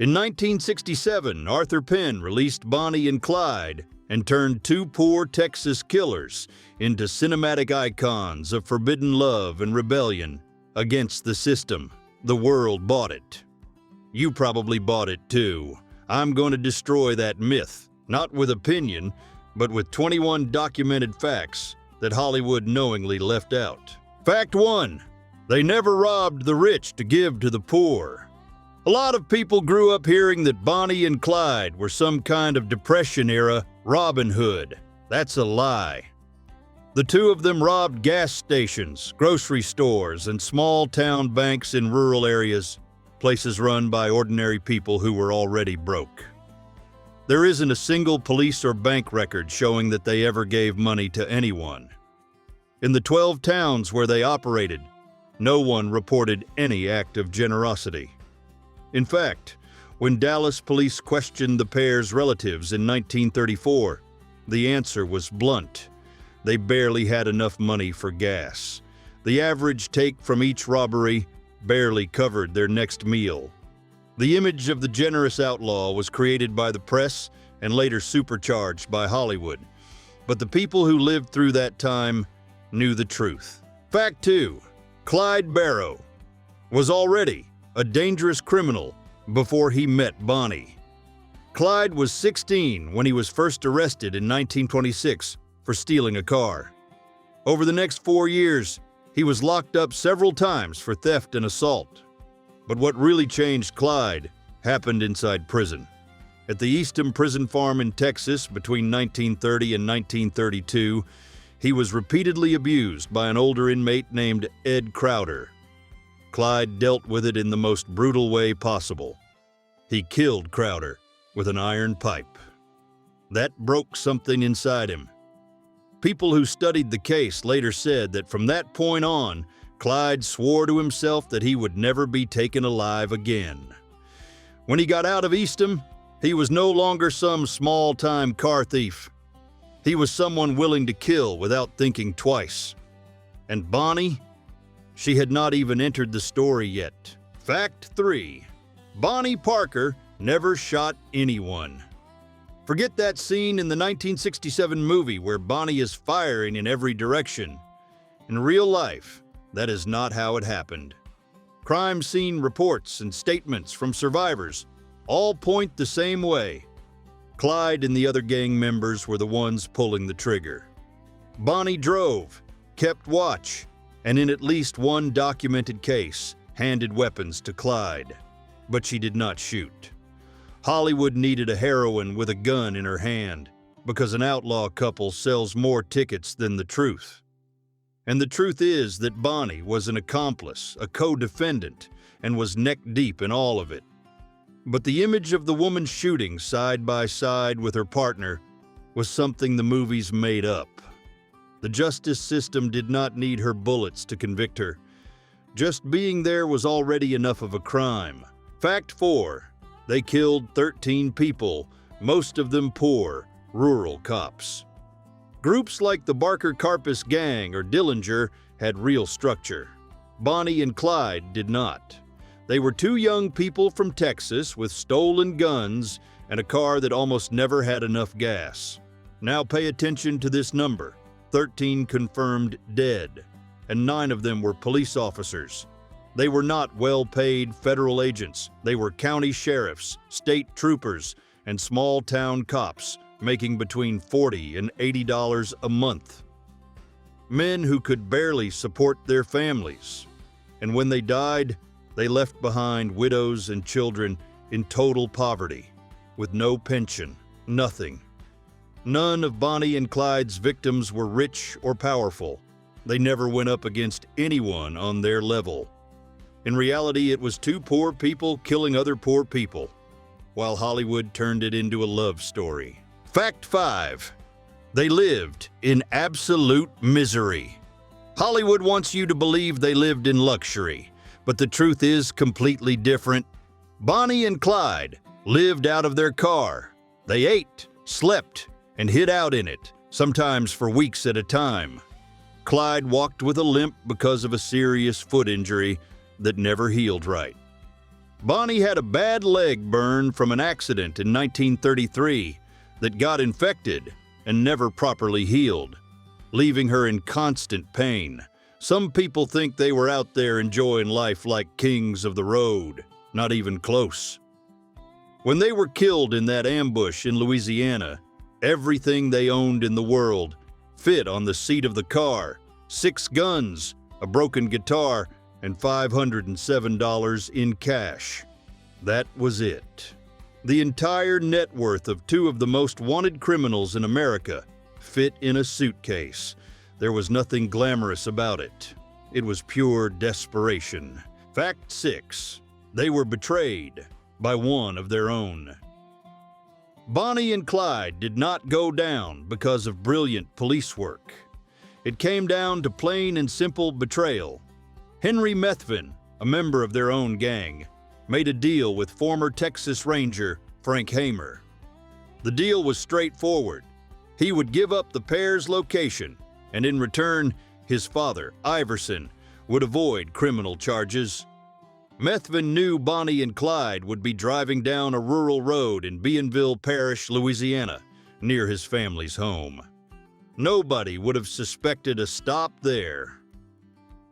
In 1967, Arthur Penn released Bonnie and Clyde and turned two poor Texas killers into cinematic icons of forbidden love and rebellion against the system. The world bought it. You probably bought it too. I'm going to destroy that myth, not with opinion, but with 21 documented facts that Hollywood knowingly left out. Fact 1. They never robbed the rich to give to the poor. A lot of people grew up hearing that Bonnie and Clyde were some kind of Depression-era Robin Hood. That's a lie. The two of them robbed gas stations, grocery stores, and small-town banks in rural areas, places run by ordinary people who were already broke. There isn't a single police or bank record showing that they ever gave money to anyone. In the 12 towns where they operated, no one reported any act of generosity. In fact, when Dallas police questioned the pair's relatives in 1934, the answer was blunt. They barely had enough money for gas. The average take from each robbery barely covered their next meal. The image of the generous outlaw was created by the press and later supercharged by Hollywood. But the people who lived through that time knew the truth. Fact 2. Clyde Barrow was already a dangerous criminal before he met Bonnie. Clyde was 16 when he was first arrested in 1926 for stealing a car. Over the next 4 years, he was locked up several times for theft and assault. But what really changed Clyde happened inside prison. At the Eastham Prison Farm in Texas between 1930 and 1932, he was repeatedly abused by an older inmate named Ed Crowder. Clyde dealt with it in the most brutal way possible. He killed Crowder with an iron pipe. That broke something inside him. People who studied the case later said that from that point on, Clyde swore to himself that he would never be taken alive again. When he got out of Eastham, he was no longer some small-time car thief. He was someone willing to kill without thinking twice. And Bonnie? She had not even entered the story yet. Fact 3. Bonnie Parker never shot anyone. Forget that scene in the 1967 movie where Bonnie is firing in every direction. In real life, that is not how it happened. Crime scene reports and statements from survivors all point the same way. Clyde and the other gang members were the ones pulling the trigger. Bonnie drove, kept watch, and in at least one documented case, handed weapons to Clyde. But she did not shoot. Hollywood needed a heroine with a gun in her hand because an outlaw couple sells more tickets than the truth. And the truth is that Bonnie was an accomplice, a co-defendant, and was neck-deep in all of it. But the image of the woman shooting side by side with her partner was something the movies made up. The justice system did not need her bullets to convict her. Just being there was already enough of a crime. Fact 4. They killed 13 people, most of them poor, rural cops. Groups like the Barker Karpus Gang or Dillinger had real structure. Bonnie and Clyde did not. They were two young people from Texas with stolen guns and a car that almost never had enough gas. Now pay attention to this number. 13 confirmed dead, and 9 of them were police officers. They were not well-paid federal agents. They were county sheriffs, state troopers, and small-town cops making between $40 and $80 a month. Men who could barely support their families. And when they died, they left behind widows and children in total poverty, with no pension, nothing. None of Bonnie and Clyde's victims were rich or powerful. They never went up against anyone on their level. In reality, it was two poor people killing other poor people, while Hollywood turned it into a love story. Fact 5. They lived in absolute misery. Hollywood wants you to believe they lived in luxury, but the truth is completely different. Bonnie and Clyde lived out of their car. They ate, slept, and hid out in it, sometimes for weeks at a time. Clyde walked with a limp because of a serious foot injury that never healed right. Bonnie had a bad leg burn from an accident in 1933 that got infected and never properly healed, leaving her in constant pain. Some people think they were out there enjoying life like kings of the road. Not even close. When they were killed in that ambush in Louisiana, everything they owned in the world fit on the seat of the car: 6 guns, a broken guitar, and $507 in cash. That was it. The entire net worth of 2 of the most wanted criminals in America fit in a suitcase. There was nothing glamorous about it. It was pure desperation. Fact 6. They were betrayed by one of their own. Bonnie and Clyde did not go down because of brilliant police work. It came down to plain and simple betrayal. Henry Methvin, a member of their own gang, made a deal with former Texas Ranger Frank Hamer. The deal was straightforward. He would give up the pair's location, and in return, his father, Iverson, would avoid criminal charges. Methvin knew Bonnie and Clyde would be driving down a rural road in Bienville Parish, Louisiana, near his family's home. Nobody would have suspected a stop there.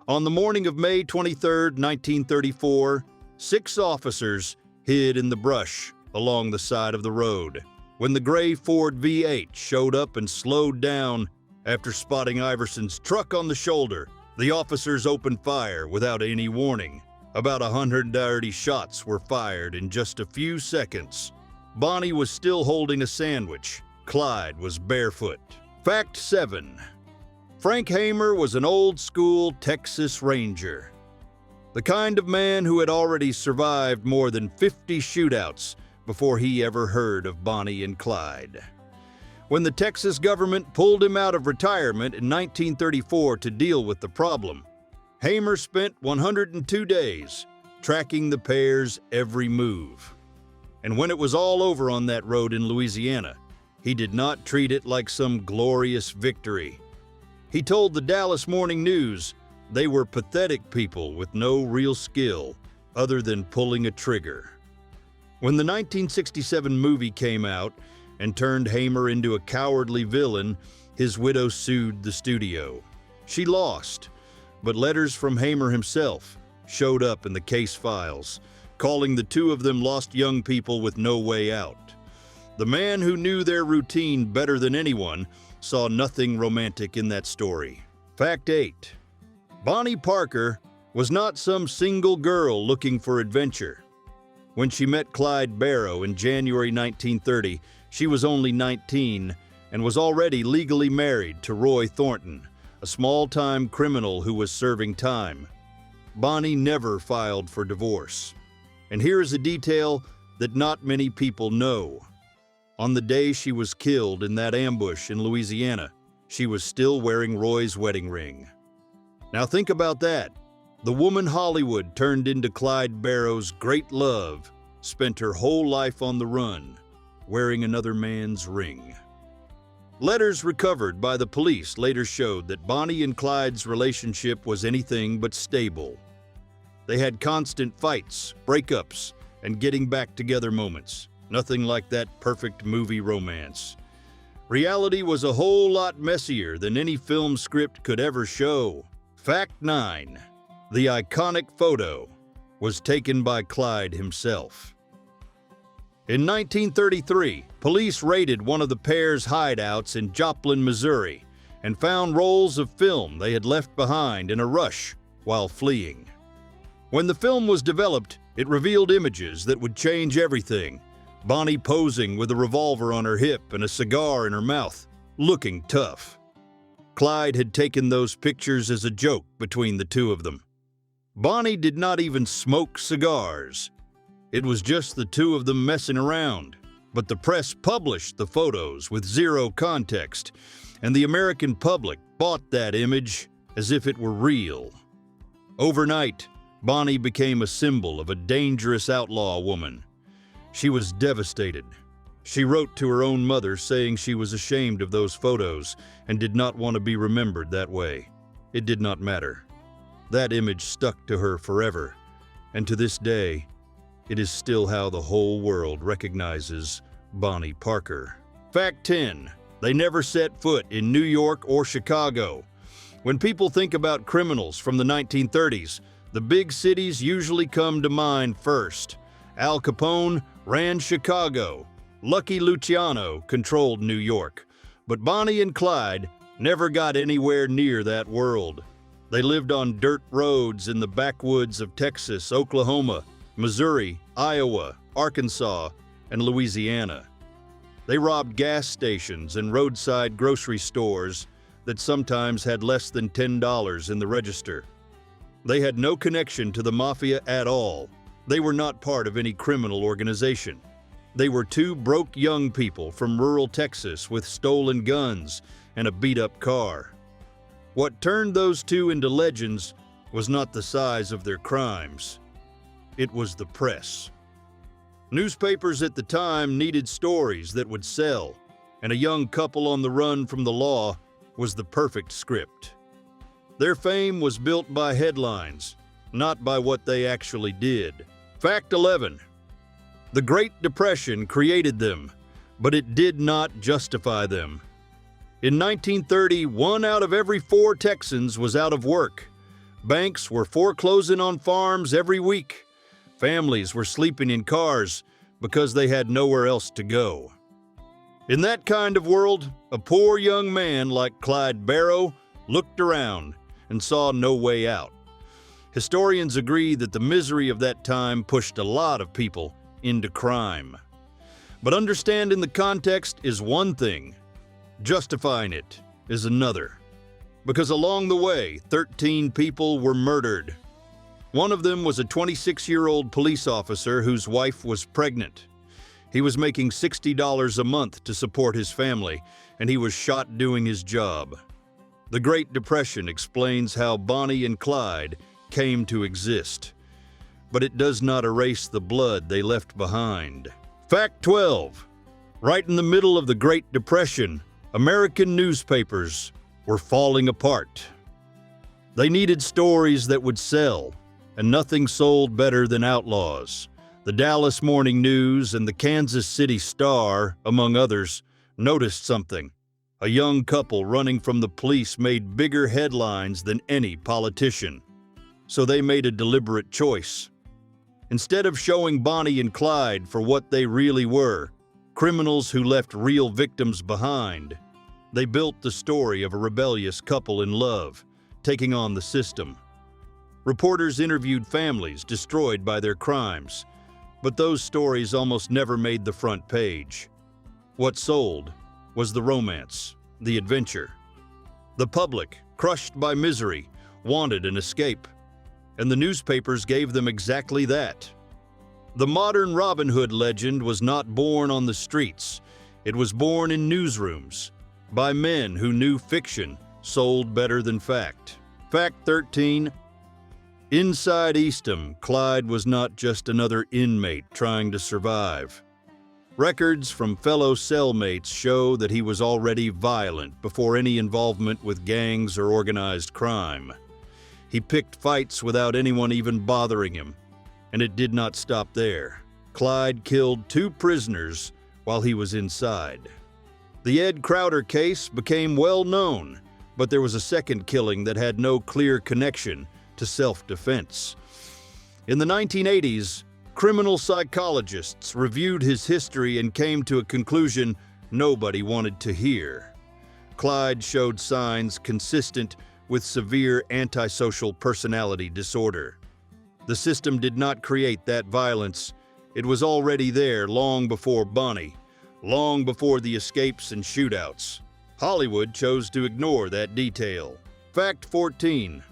On the morning of May 23, 1934, 6 officers hid in the brush along the side of the road when the gray Ford V8 showed up and slowed down. After spotting Iverson's truck on the shoulder, the officers opened fire without any warning. About 130 shots were fired in just a few seconds. Bonnie was still holding a sandwich. Clyde was barefoot. Fact 7. Frank Hamer was an old-school Texas Ranger. The kind of man who had already survived more than 50 shootouts before he ever heard of Bonnie and Clyde. When the Texas government pulled him out of retirement in 1934 to deal with the problem, Hamer spent 102 days tracking the pair's every move. And when it was all over on that road in Louisiana, he did not treat it like some glorious victory. He told the Dallas Morning News they were pathetic people with no real skill other than pulling a trigger. When the 1967 movie came out and turned Hamer into a cowardly villain, his widow sued the studio. She lost, but letters from Hamer himself showed up in the case files, calling the 2 of them lost young people with no way out. The man who knew their routine better than anyone saw nothing romantic in that story. Fact 8. Bonnie Parker was not some single girl looking for adventure. When she met Clyde Barrow in January 1930, she was only 19 and was already legally married to Roy Thornton, a small-time criminal who was serving time. Bonnie never filed for divorce. And here is a detail that not many people know. On the day she was killed in that ambush in Louisiana, she was still wearing Roy's wedding ring. Now think about that. The woman Hollywood turned into Clyde Barrow's great love spent her whole life on the run, wearing another man's ring. Letters recovered by the police later showed that Bonnie and Clyde's relationship was anything but stable. They had constant fights, breakups, and getting back together moments. Nothing like that perfect movie romance. Reality was a whole lot messier than any film script could ever show. Fact 9. The iconic photo was taken by Clyde himself. In 1933, police raided one of the pair's hideouts in Joplin, Missouri, and found rolls of film they had left behind in a rush while fleeing. When the film was developed, it revealed images that would change everything. Bonnie posing with a revolver on her hip and a cigar in her mouth, looking tough. Clyde had taken those pictures as a joke between the 2 of them. Bonnie did not even smoke cigars. It was just the 2 of them messing around. But the press published the photos with zero context, and the American public bought that image as if it were real. Overnight, Bonnie became a symbol of a dangerous outlaw woman. She was devastated. She wrote to her own mother saying she was ashamed of those photos and did not want to be remembered that way. It did not matter. That image stuck to her forever, and to this day, it is still how the whole world recognizes Bonnie Parker. Fact 10. They never set foot in New York or Chicago. When people think about criminals from the 1930s, the big cities usually come to mind first. Al Capone ran Chicago. Lucky Luciano controlled New York. But Bonnie and Clyde never got anywhere near that world. They lived on dirt roads in the backwoods of Texas, Oklahoma, Missouri, Iowa, Arkansas, and Louisiana. They robbed gas stations and roadside grocery stores that sometimes had less than $10 in the register. They had no connection to the mafia at all. They were not part of any criminal organization. They were two broke young people from rural Texas with stolen guns and a beat-up car. What turned those two into legends was not the size of their crimes. It was the press. Newspapers at the time needed stories that would sell, and a young couple on the run from the law was the perfect script. Their fame was built by headlines, not by what they actually did. Fact 11. The Great Depression created them, but it did not justify them. In 1930, 1 out of every 4 Texans was out of work. Banks were foreclosing on farms every week. Families were sleeping in cars because they had nowhere else to go. In that kind of world, a poor young man like Clyde Barrow looked around and saw no way out. Historians agree that the misery of that time pushed a lot of people into crime. But understanding the context is one thing. Justifying it is another. Because along the way, 13 people were murdered. One of them was a 26-year-old police officer whose wife was pregnant. He was making $60 a month to support his family, and he was shot doing his job. The Great Depression explains how Bonnie and Clyde came to exist, but it does not erase the blood they left behind. Fact 12. Right in the middle of the Great Depression, American newspapers were falling apart. They needed stories that would sell, and nothing sold better than outlaws. The Dallas Morning News and the Kansas City Star, among others, noticed something. A young couple running from the police made bigger headlines than any politician. So they made a deliberate choice. Instead of showing Bonnie and Clyde for what they really were, criminals who left real victims behind, they built the story of a rebellious couple in love, taking on the system. Reporters interviewed families destroyed by their crimes, but those stories almost never made the front page. What sold was the romance, the adventure. The public, crushed by misery, wanted an escape, and the newspapers gave them exactly that. The modern Robin Hood legend was not born on the streets. It was born in newsrooms, by men who knew fiction sold better than fact. Fact 13. Inside Eastham, Clyde was not just another inmate trying to survive. Records from fellow cellmates show that he was already violent before any involvement with gangs or organized crime. He picked fights without anyone even bothering him, and it did not stop there. Clyde killed 2 prisoners while he was inside. The Ed Crowder case became well known, but there was a second killing that had no clear connection to self-defense. In the 1980s, criminal psychologists reviewed his history and came to a conclusion nobody wanted to hear. Clyde showed signs consistent with severe antisocial personality disorder. The system did not create that violence. It was already there long before Bonnie, long before the escapes and shootouts. Hollywood chose to ignore that detail. Fact 14.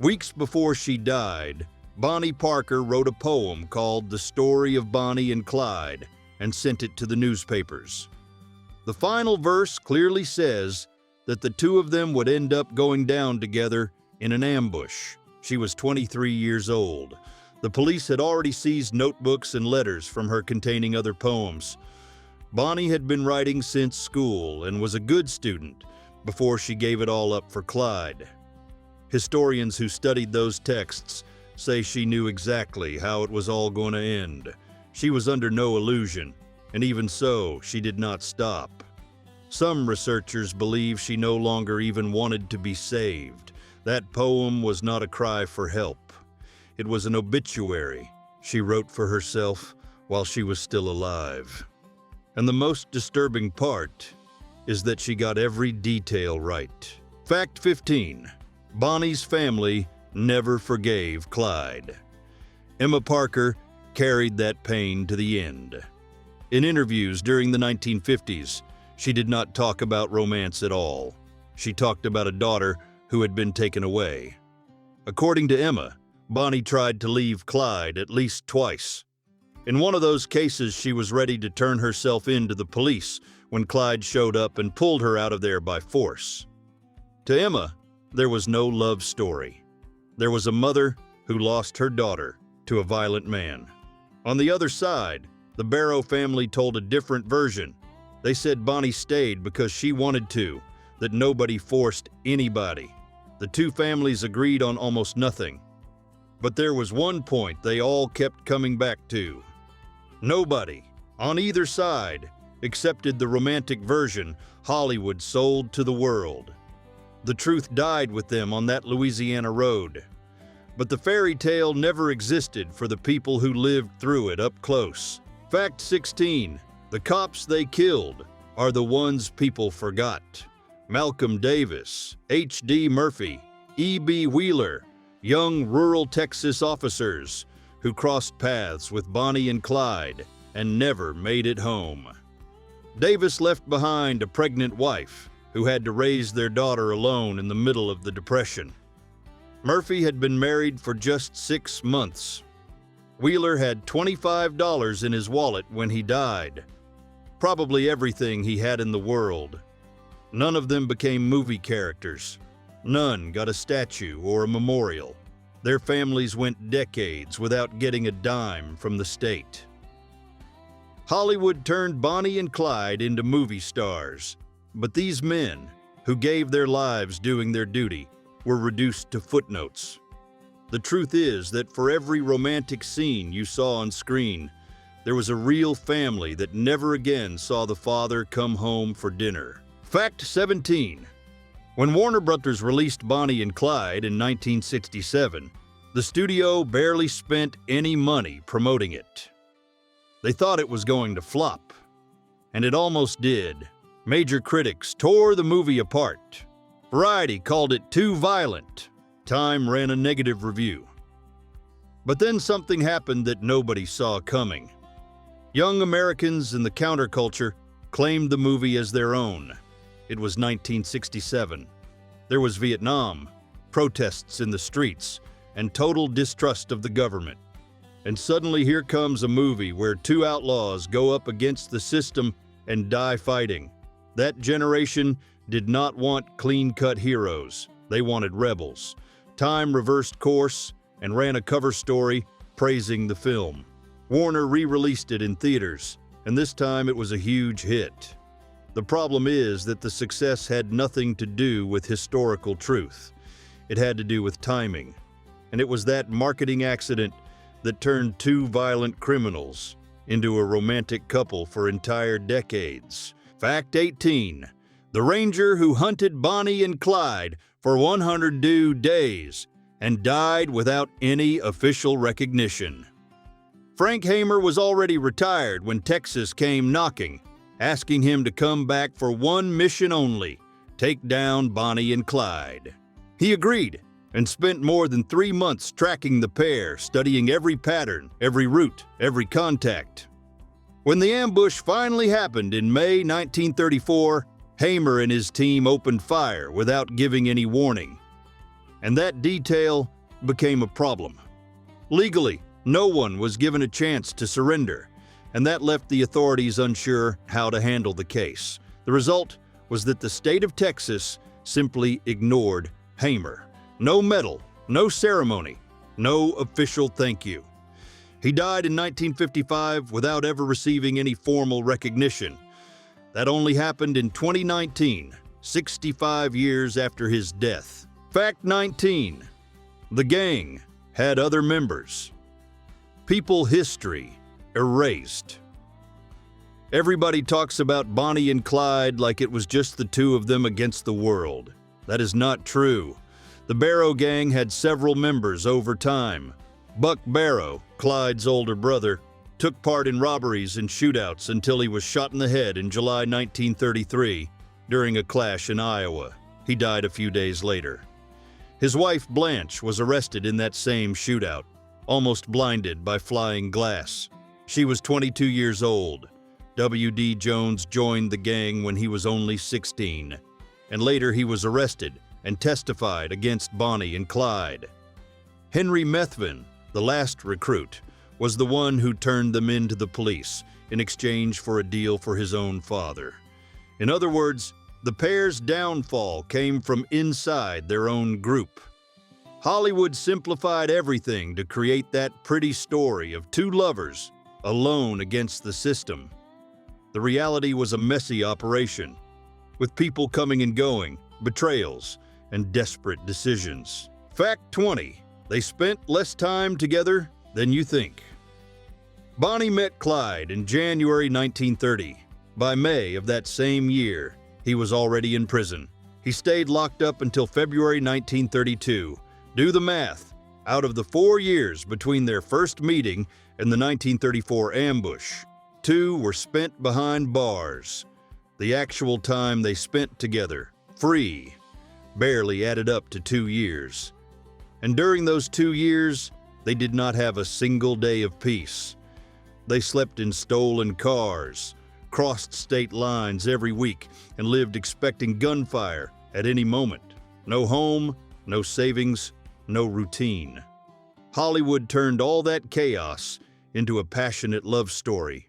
Weeks before she died, Bonnie Parker wrote a poem called The Story of Bonnie and Clyde and sent it to the newspapers. The final verse clearly says that the two of them would end up going down together in an ambush. She was 23 years old. The police had already seized notebooks and letters from her containing other poems. Bonnie had been writing since school and was a good student before she gave it all up for Clyde. Historians who studied those texts say she knew exactly how it was all going to end. She was under no illusion, and even so, she did not stop. Some researchers believe she no longer even wanted to be saved. That poem was not a cry for help. It was an obituary she wrote for herself while she was still alive. And the most disturbing part is that she got every detail right. Fact 15. Bonnie's family never forgave Clyde. Emma Parker carried that pain to the end. In interviews during the 1950s, she did not talk about romance at all. She talked about a daughter who had been taken away. According to Emma, Bonnie tried to leave Clyde at least twice. In one of those cases, she was ready to turn herself in to the police when Clyde showed up and pulled her out of there by force. To Emma, there was no love story. There was a mother who lost her daughter to a violent man. On the other side, the Barrow family told a different version. They said Bonnie stayed because she wanted to, that nobody forced anybody. The two families agreed on almost nothing. But there was one point they all kept coming back to. Nobody, on either side, accepted the romantic version Hollywood sold to the world. The truth died with them on that Louisiana road. But the fairy tale never existed for the people who lived through it up close. Fact 16. The cops they killed are the ones people forgot. Malcolm Davis, H.D. Murphy, E.B. Wheeler, young rural Texas officers who crossed paths with Bonnie and Clyde and never made it home. Davis left behind a pregnant wife who had to raise their daughter alone in the middle of the Depression. Murphy had been married for just 6 months. Wheeler had $25 in his wallet when he died. Probably everything he had in the world. None of them became movie characters. None got a statue or a memorial. Their families went decades without getting a dime from the state. Hollywood turned Bonnie and Clyde into movie stars, but these men, who gave their lives doing their duty, were reduced to footnotes. The truth is that for every romantic scene you saw on screen, there was a real family that never again saw the father come home for dinner. Fact 17. When Warner Brothers released Bonnie and Clyde in 1967, the studio barely spent any money promoting it. They thought it was going to flop, and it almost did. Major critics tore the movie apart. Variety called it too violent. Time ran a negative review. But then something happened that nobody saw coming. Young Americans in the counterculture claimed the movie as their own. It was 1967. There was Vietnam, protests in the streets, and total distrust of the government. And suddenly here comes a movie where two outlaws go up against the system and die fighting. That generation did not want clean-cut heroes. They wanted rebels. Time reversed course and ran a cover story praising the film. Warner re-released it in theaters, and this time it was a huge hit. The problem is that the success had nothing to do with historical truth. It had to do with timing. And it was that marketing accident that turned two violent criminals into a romantic couple for entire decades. Fact 18. The ranger who hunted Bonnie and Clyde for 100 days and died without any official recognition. Frank Hamer was already retired when Texas came knocking, asking him to come back for one mission only: take down Bonnie and Clyde. He agreed and spent more than 3 months tracking the pair, studying every pattern, every route, every contact. When the ambush finally happened in May 1934, Hamer and his team opened fire without giving any warning. And that detail became a problem. Legally, no one was given a chance to surrender, and that left the authorities unsure how to handle the case. The result was that the state of Texas simply ignored Hamer. No medal, no ceremony, no official thank you. He died in 1955 without ever receiving any formal recognition. That only happened in 2019, 65 years after his death. Fact 19. The gang had other members. People history erased. Everybody talks about Bonnie and Clyde like it was just the two of them against the world. That is not true. The Barrow Gang had several members over time. Buck Barrow, Clyde's older brother, took part in robberies and shootouts until he was shot in the head in July 1933 during a clash in Iowa. He died a few days later. His wife Blanche was arrested in that same shootout, almost blinded by flying glass. She was 22 years old. W.D. Jones joined the gang when he was only 16, and later he was arrested and testified against Bonnie and Clyde. Henry Methvin, the last recruit, was the one who turned them into the police in exchange for a deal for his own father. In other words, the pair's downfall came from inside their own group. Hollywood simplified everything to create that pretty story of two lovers alone against the system. The reality was a messy operation, with people coming and going, betrayals, and desperate decisions. Fact 20. They spent less time together than you think. Bonnie met Clyde in January 1930. By May of that same year, he was already in prison. He stayed locked up until February 1932. Do the math. Out of the 4 years between their first meeting and the 1934 ambush, 2 were spent behind bars. The actual time they spent together, free, barely added up to 2 years. And during those 2 years, they did not have a single day of peace. They slept in stolen cars, crossed state lines every week, and lived expecting gunfire at any moment. No home, no savings, no routine. Hollywood turned all that chaos into a passionate love story.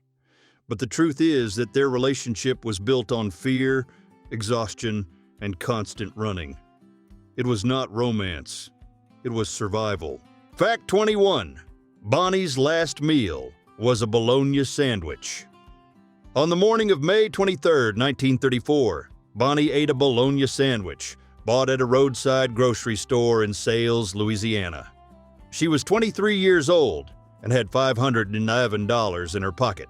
But the truth is that their relationship was built on fear, exhaustion, and constant running. It was not romance. It was survival. Fact 21. Bonnie's last meal was a bologna sandwich. On the morning of May 23, 1934, Bonnie ate a bologna sandwich bought at a roadside grocery store in Sales, Louisiana. She was 23 years old and had $511 in her pocket.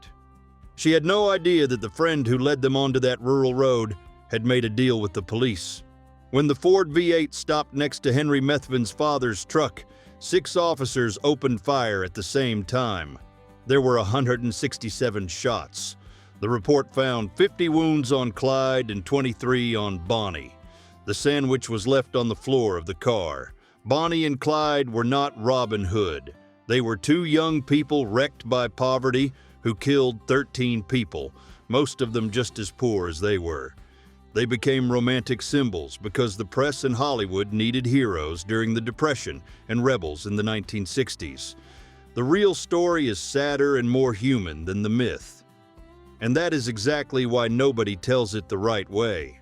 She had no idea that the friend who led them onto that rural road had made a deal with the police. When the Ford V8 stopped next to Henry Methvin's father's truck, 6 officers opened fire at the same time. There were 167 shots. The report found 50 wounds on Clyde and 23 on Bonnie. The sandwich was left on the floor of the car. Bonnie and Clyde were not Robin Hood. They were 2 young people wrecked by poverty who killed 13 people, most of them just as poor as they were. They became romantic symbols because the press and Hollywood needed heroes during the Depression and rebels in the 1960s. The real story is sadder and more human than the myth. And that is exactly why nobody tells it the right way.